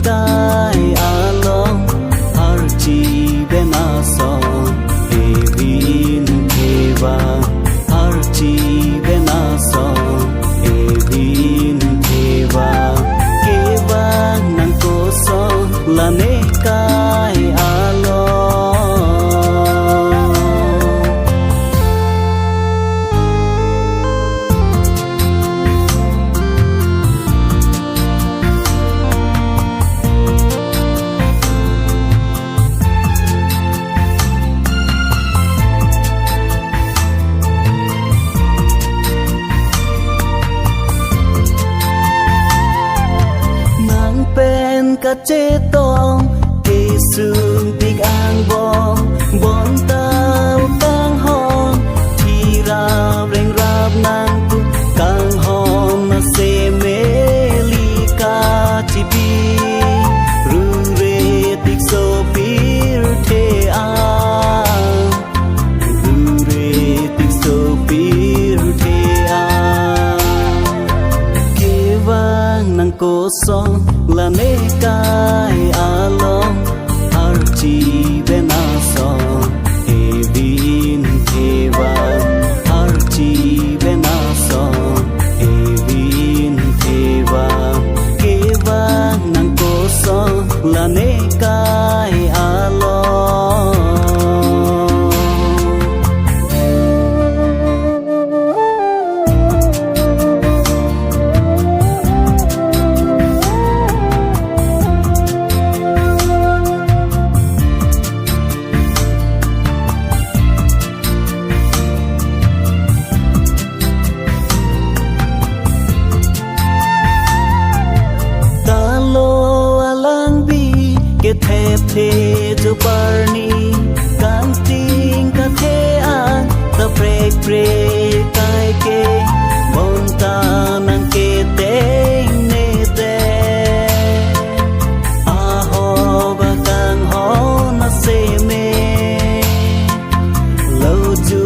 kai along archi benaso evin keva archi benaso evin keva keva nang koso lane kai along ka che tong ke sung tik ang bong bon tao kang hong thi ra reng rap nang tu kang hong na se me li ka chi bi ru re tik so pir the a ru re tik so pir the a ke vang nang ko song la ne kai along archi benaso evin keva archi benaso evin keva keva nang koso la ne kai along ke thep the jo parni kan ting ka the an ta prek prek kai ke bon ta nang ke te ne te a ho ba kang ho na se me lo ju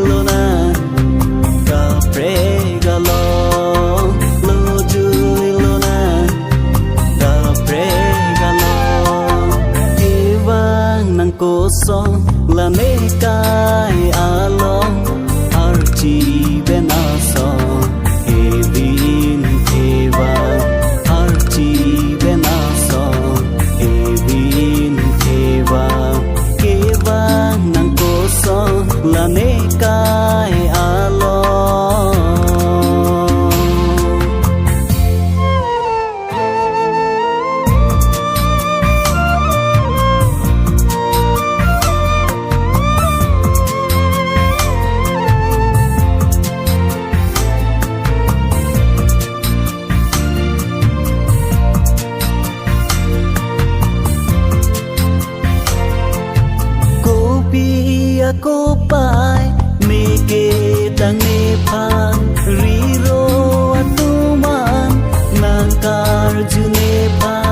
lo na ka prek ga lo lo ju lo na ka prek ga lo nang koso la ne kai along archi benaso evin keva archi benaso evin keva keva nang koso la ne kai along ko pai me ke tang ne phan ri ro atuman nang kar ju ne phan